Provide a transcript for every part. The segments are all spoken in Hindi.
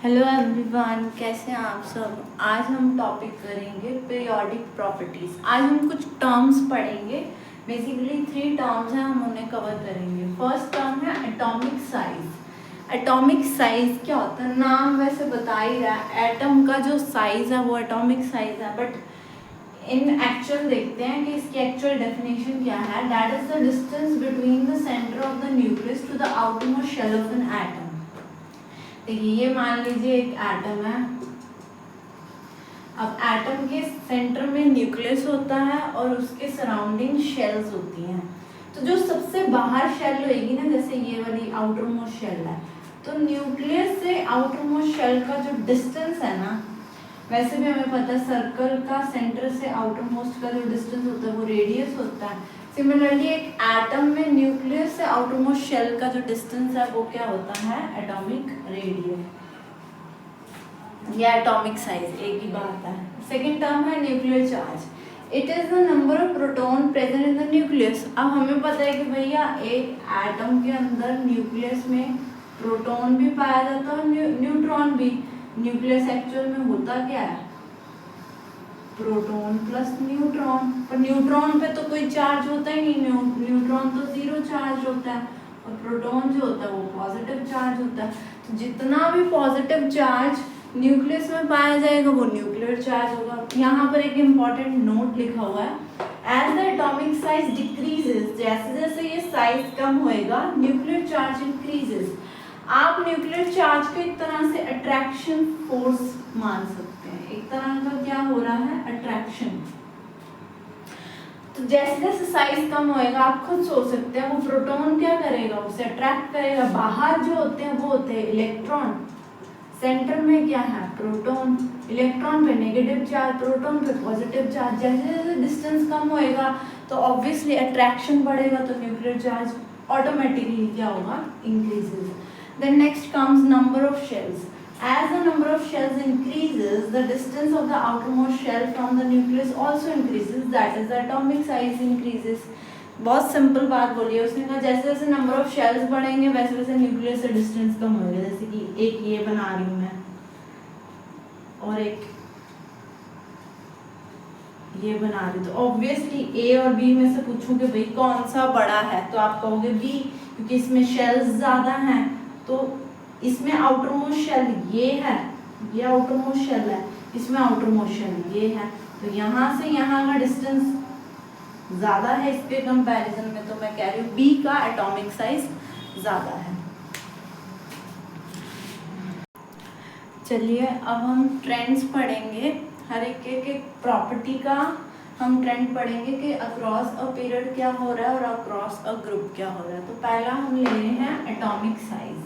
हेलो एवरीवन, कैसे हैं आप सब। आज हम टॉपिक करेंगे पीरियोडिक प्रॉपर्टीज। आज हम कुछ टर्म्स पढ़ेंगे। बेसिकली 3 टर्म्स हैं, हम उन्हें कवर करेंगे। फर्स्ट टर्म है एटॉमिक साइज। एटॉमिक साइज क्या होता है, नाम वैसे बता ही रहा है। एटम का जो साइज है वो एटॉमिक साइज है, बट इन एक्चुअल देखते हैं कि इसकी एक्चुअल डेफिनेशन क्या है। That is the distance between the centre of the nucleus to the outermost shell of an atom. देखिए, ये मान लीजिए एक एटम है। अब एटम के सेंटर में न्यूक्लियस होता है और उसके सराउंडिंग शेल्स होती हैं। तो जो सबसे बाहर शेल होगी ना, जैसे ये वाली आउटर मोस्ट शेल है, तो न्यूक्लियस से आउटर मोस्ट शेल का जो डिस्टेंस है ना, वैसे भी हमें पता है सर्कल का सेंटर से आउटर मोस्ट का जो डिस्टेंस होता है वो रेडियस होता है। सिमिलरली एक एटम में न्यूक्लियस से आउटर मोस्ट शेल का जो डिस्टेंस है वो क्या होता है, एटॉमिक रेडियस या एटॉमिक साइज, एक ही बात है। सेकेंड टर्म है nuclear charge. It is the number of proton present in the nucleus. अब हमें पता है कि भैया एक एटम के अंदर न्यूक्लियस में प्रोटॉन भी पाया जाता है और न्यूट्रॉन भी। न्यूक्लियस एक्चुअल में होता क्या है, प्रोटॉन प्लस न्यूट्रॉन। पर न्यूट्रॉन पे तो कोई चार्ज होता ही नहीं, न्यूट्रॉन तो 0 चार्ज होता है और प्रोटॉन जो होता है वो पॉजिटिव चार्ज होता है। तो जितना भी पॉजिटिव चार्ज न्यूक्लियस में पाया जाएगा वो न्यूक्लियर चार्ज होगा। यहाँ पर एक इम्पॉर्टेंट नोट लिखा हुआ है, as the atomic size decreases, जैसे जैसे ये साइज कम होएगा न्यूक्लियर चार्ज इंक्रीजेस। आप न्यूक्लियर चार्ज को एक तरह से अट्रैक्शन फोर्स मान सकते हैं। एक तरह का क्या हो रहा है, अट्रैक्शन। तो जैसे जैसे साइज कम होएगा, आप खुद सोच सकते हैं, वो प्रोटॉन क्या करेगा, उसे अट्रैक्ट करेगा। बाहर जो होते हैं वो होते हैं इलेक्ट्रॉन, सेंटर में क्या है, प्रोटॉन। इलेक्ट्रॉन पे नेगेटिव चार्ज, प्रोटॉन पे पॉजिटिव चार्ज। जैसे जैसे डिस्टेंस कम होएगा तो ऑब्वियसली अट्रैक्शन बढ़ेगा, तो न्यूक्लियर चार्ज ऑटोमेटिकली क्या होगा, increases. Then next comes number of shells. As the number of shells increases, the distance of the outermost shell from the nucleus also increases. That is, the atomic size increases. बहुत सिंपल बात बोली है उसने। कहा जैसे जैसे नंबर ऑफ शेल्स बढ़ेंगे वैसे वैसे न्यूक्लियस से डिस्टेंस कम होगा। जैसे कि एक ये बना रही हूँ मैं और एक ये बना रही, तो ऑब्वियसली ए और बी में से पूछूंगे भाई कौन सा बड़ा है, तो आप कहोगे बी, क्योंकि इसमें शेल्स ज्यादा हैं। तो इसमें आउटर मोस्ट शेल ये है, ये आउटर मोस्ट शेल है, इसमें आउटर मोस्ट शेल ये है। तो यहाँ से यहाँ का डिस्टेंस ज़्यादा है इसके कंपैरिजन में, तो मैं कह रही हूँ बी का एटॉमिक साइज ज़्यादा है। चलिए अब हम ट्रेंड्स पढ़ेंगे, हर एक प्रॉपर्टी का हम ट्रेंड पढ़ेंगे कि अक्रॉस अ पीरियड क्या हो रहा है और अक्रॉस अ ग्रुप क्या हो रहा है। तो पहला हम ले रहे हैं atomic size.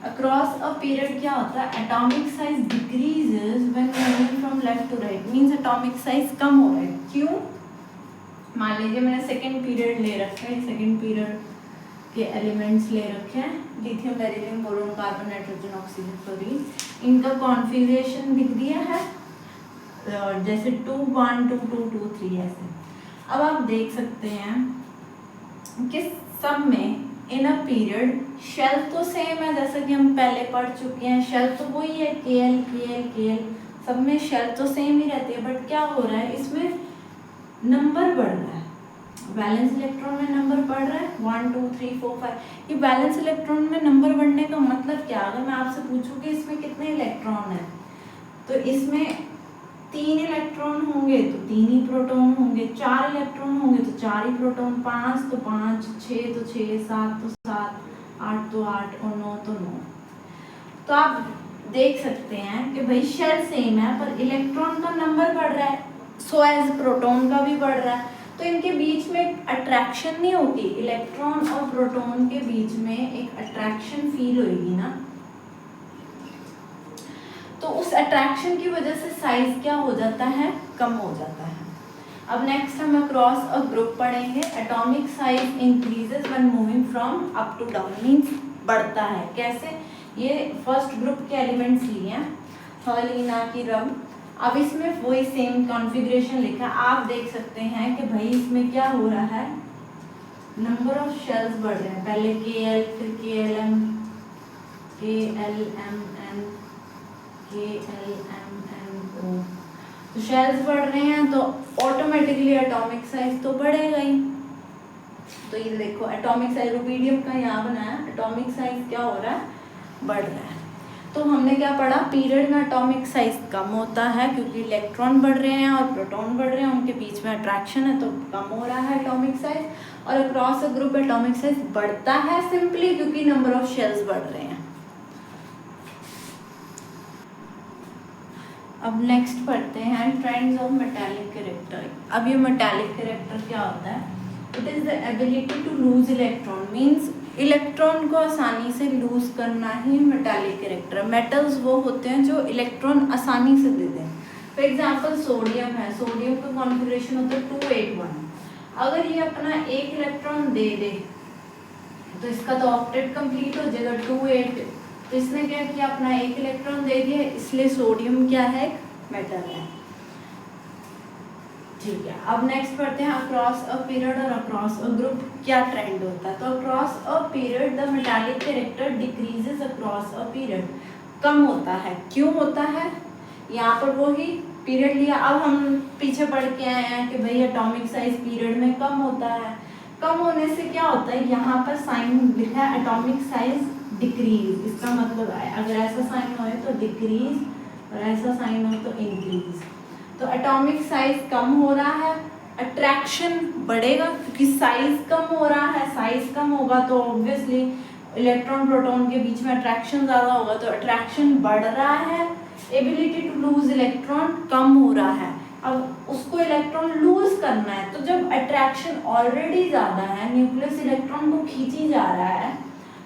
Across a period क्या होता है, atomic size decreases when moving from left to right, means atomic size कम हो रहा है। क्यों, मान लीजिए मैंने सेकेंड पीरियड ले रखा है, सेकेंड पीरियड के एलिमेंट्स ले रखे हैं, lithium, beryllium, boron, carbon, nitrogen, oxygen, fluorine. इनका कॉन्फ़िगरेशन दिख दिया है, जैसे 2 1 2 2 2 3 ऐसे। अब आप देख सकते हैं कि सब में इन अ पीरियड शेल तो सेम है, जैसा कि हम पहले पढ़ चुके हैं। शेल तो वही है, KL KL KL, सब में शेल तो सेम ही रहती है। बट क्या हो रहा है, इसमें नंबर बढ़ रहा है, वैलेंस इलेक्ट्रॉन में नंबर बढ़ रहा है 1 2 3 4 5। ये वैलेंस इलेक्ट्रॉन में नंबर बढ़ने का मतलब क्या, अगर मैं आपसे पूछूं कि इसमें कितने इलेक्ट्रॉन हैं, तो इसमें 3 इलेक्ट्रॉन होंगे तो 3 ही प्रोटॉन होंगे, 4 इलेक्ट्रॉन होंगे तो 4 ही प्रोटॉन, 5 तो 5, 6 तो 6, 7 तो 7, 8 तो 8 और 9 तो 9। तो आप देख सकते हैं कि भाई शेल सेम है पर इलेक्ट्रॉन का नंबर बढ़ रहा है, सो एज प्रोटॉन का भी बढ़ रहा है। तो इनके बीच में अट्रैक्शन नहीं होती, इलेक्ट्रॉन और प्रोटॉन के बीच में एक अट्रैक्शन फील होगी ना, तो उस अट्रैक्शन की वजह से साइज क्या हो जाता है, कम हो जाता है। अब नेक्स्ट हम अक्रॉस अ ग्रुप पढ़ेंगे। Atomic size increases when moving from up to down, means बढ़ता है। कैसे, ये फर्स्ट ग्रुप के एलिमेंट्स लिए हैं, हलीना की रम। अब इसमें वही सेम कॉन्फ़िगरेशन लिखा, आप देख सकते हैं कि भाई इसमें क्या हो रहा है, नंबर ऑफ शेल्स बढ़ रहे हैं। पहले KL, फिर KLM, KLMN, KLMNO। तो शेल्स बढ़ रहे हैं तो ऑटोमेटिकली एटॉमिक साइज तो बढ़ेगा ही। तो ये देखो एटॉमिक साइज रुबीडियम का यहाँ बनाया, एटॉमिक साइज क्या हो रहा है, बढ़ रहा है। तो हमने क्या पढ़ा, पीरियड में एटॉमिक साइज कम होता है क्योंकि इलेक्ट्रॉन बढ़ रहे हैं और प्रोटॉन बढ़ रहे हैं, उनके बीच में अट्रैक्शन है तो कम हो रहा है एटॉमिक साइज। और across a group atomic size बढ़ता है सिंपली क्योंकि नंबर ऑफ शेल्स बढ़ रहे हैं। अब नेक्स्ट पढ़ते हैं ट्रेंड्स ऑफ मेटालिक कैरेक्टर। अब ये मेटालिक कैरेक्टर क्या होता है, it is the ability to lose electron, means electron को आसानी से लूज करना ही मेटालिक कैरेक्टर। मेटल्स वो होते हैं जो इलेक्ट्रॉन आसानी से दे दें। फॉर एग्जांपल सोडियम है, सोडियम का कॉन्फ़िगरेशन होता है 281। अगर ये अपना एक इलेक्ट्रॉन दे दे तो इसका तो ऑक्टेट कंप्लीट हो जाएगा 28। तो इसने क्या किया, अपना एक इलेक्ट्रॉन दे दिया, इसलिए सोडियम क्या है, मेटल है। ठीक है, अब नेक्स्ट पढ़ते हैं अक्रॉस अ पीरियड और अक्रॉस अ ग्रुप क्या ट्रेंड होता है। तो across a period the metallic character decreases across a period, कम होता है। क्यों होता है, यहाँ पर वो ही पीरियड लिया। अब हम पीछे पढ़ के आए हैं कि भाई एटॉमिक साइज पीरियड में कम होता है। कम होने से क्या होता है, यहाँ पर साइन लिखा है एटॉमिक साइज डिक्रीज, इसका मतलब है अगर ऐसा साइन हो तो डिक्रीज और ऐसा साइन हो तो इंक्रीज। तो एटॉमिक साइज कम हो रहा है, अट्रैक्शन बढ़ेगा क्योंकि साइज कम हो रहा है। साइज कम होगा तो ऑब्वियसली इलेक्ट्रॉन प्रोटॉन के बीच में अट्रैक्शन ज़्यादा होगा, तो अट्रैक्शन बढ़ रहा है। एबिलिटी टू लूज इलेक्ट्रॉन कम हो रहा है, अब उसको इलेक्ट्रॉन लूज करना है। तो जब अट्रैक्शन ऑलरेडी ज़्यादा है, न्यूक्लियस इलेक्ट्रॉन को खींची जा रहा है,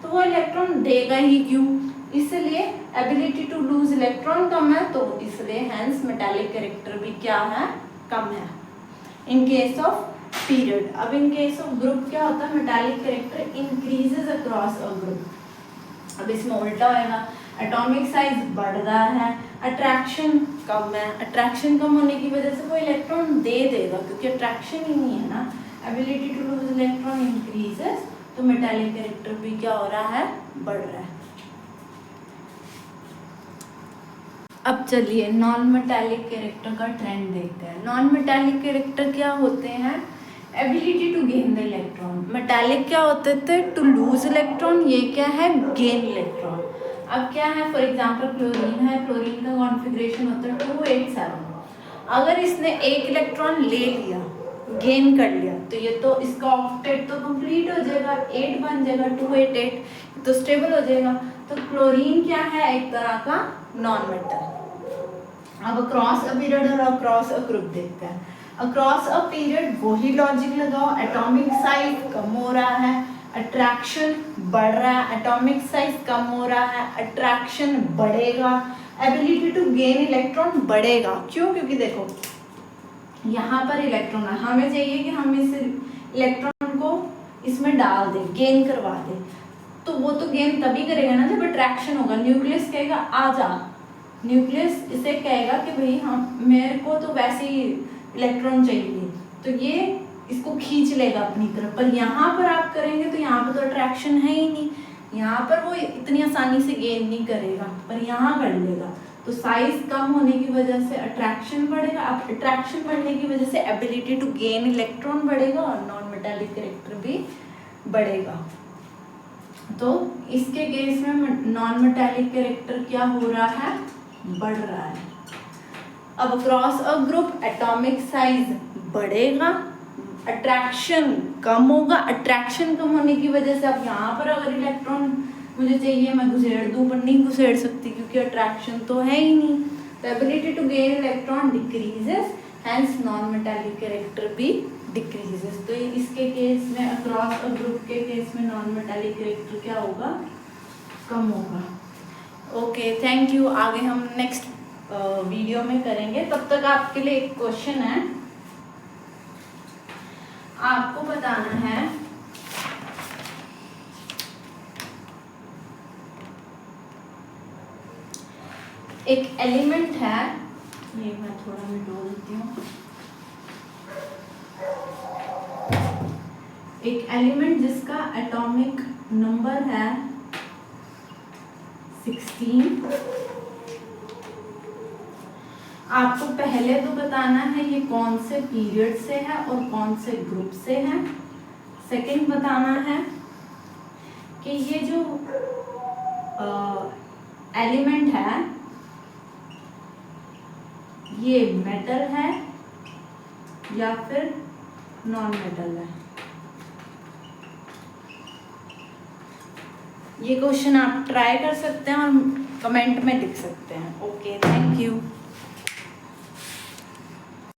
तो वो इलेक्ट्रॉन देगा ही क्यों, इसलिए एबिलिटी टू लूज इलेक्ट्रॉन कम है, तो इसलिए हेंस मेटालिक कैरेक्टर भी क्या है, कम है इन केस ऑफ पीरियड। अब इन केस ऑफ ग्रुप क्या होता है, metallic character increases across a group. अब इसमें उल्टा होगा, एटॉमिक साइज बढ़ रहा है, अट्रैक्शन कम है। अट्रैक्शन कम होने की वजह से वो इलेक्ट्रॉन दे देगा क्योंकि अट्रैक्शन ही नहीं है ना। Ability to lose electron increases, तो मेटालिक कैरेक्टर भी क्या हो रहा है, बढ़ रहा है। अब चलिए नॉन मेटालिक कैरेक्टर का ट्रेंड देखते हैं। नॉन मेटालिक कैरेक्टर क्या होते हैं, ability to gain the electron. Metallic क्या होते थे, टू लूज इलेक्ट्रॉन, ये क्या है, गेन इलेक्ट्रॉन। अब क्या है, फॉर एग्जांपल क्लोरीन है, क्लोरीन का कॉन्फ़िगरेशन होता है 287। अगर इसने एक इलेक्ट्रॉन ले लिया, गेन कर लिया, तो ये तो इसका ऑक्टेट तो कंप्लीट हो जाएगा, 8 बन जाएगा, 288 तो स्टेबल हो जाएगा। तो क्लोरीन क्या है, एक तरह का नॉन मेटल। अब अक्रॉस अ पीरियड और अक्रॉस अ ग्रुप देखते हैं। अक्रॉस अ पीरियड वही लॉजिक लगाओ, एटॉमिक साइज कम हो रहा है, अट्रैक्शन बढ़ रहा है। एटॉमिक साइज कम हो रहा है, अट्रैक्शन बढ़ेगा, एबिलिटी टू गेन इलेक्ट्रॉन बढ़ेगा। क्यों, क्योंकि देखो यहाँ पर इलेक्ट्रॉन है, हमें चाहिए कि हम इस इलेक्ट्रॉन को इसमें डाल दें, गेन करवा दें। तो वो तो गेन तभी करेगा ना जब अट्रैक्शन होगा। न्यूक्लियस कहेगा आ जा, न्यूक्लियस इसे कहेगा कि भाई हम, मेरे को तो वैसे ही इलेक्ट्रॉन चाहिए, तो ये इसको खींच लेगा अपनी तरफ। पर यहाँ पर आप करेंगे तो यहाँ पर तो अट्रैक्शन है ही नहीं, यहाँ पर वो इतनी आसानी से गेन नहीं करेगा, पर यहाँ कर लेगा। तो साइज कम होने की वजह से अट्रैक्शन बढ़ेगा, अब अट्रैक्शन बढ़ने की वजह से एबिलिटी टू गेन इलेक्ट्रॉन बढ़ेगा और नॉन मेटालिक कैरेक्टर भी बढ़ेगा। तो इसके केस में नॉन मेटालिक कैरेक्टर क्या हो रहा है, बढ़ रहा है। अब across a group atomic size बढ़ेगा, अट्रैक्शन कम होगा। अट्रैक्शन कम होने की वजह से अब यहाँ पर अगर इलेक्ट्रॉन मुझे चाहिए, मैं घुसेड़ दूँ, पर नहीं घुसेड़ सकती क्योंकि अट्रैक्शन तो है ही नहीं। तो ability to gain electron decreases, hence non metallic character भी डिक्रीजेस। तो इसके केस में, अक्रॉस अ ग्रुप के केस में नॉन मेटालिक कैरेक्टर क्या होगा, कम होगा। Okay, thank you. आगे हम नेक्स्ट वीडियो में करेंगे। तब तक आपके लिए एक क्वेश्चन है, आपको बताना है एक एलिमेंट है, ये मैं थोड़ा मिटा देती हूँ। एक एलिमेंट जिसका एटॉमिक नंबर है 16 आपको पहले तो बताना है ये कौन से पीरियड से है और कौन से ग्रुप से है। सेकंड बताना है कि ये जो एलिमेंट है ये मेटल है या फिर नॉन मेटल है। ये क्वेश्चन आप ट्राई कर सकते हैं और कमेंट में लिख सकते हैं। Okay, thank you.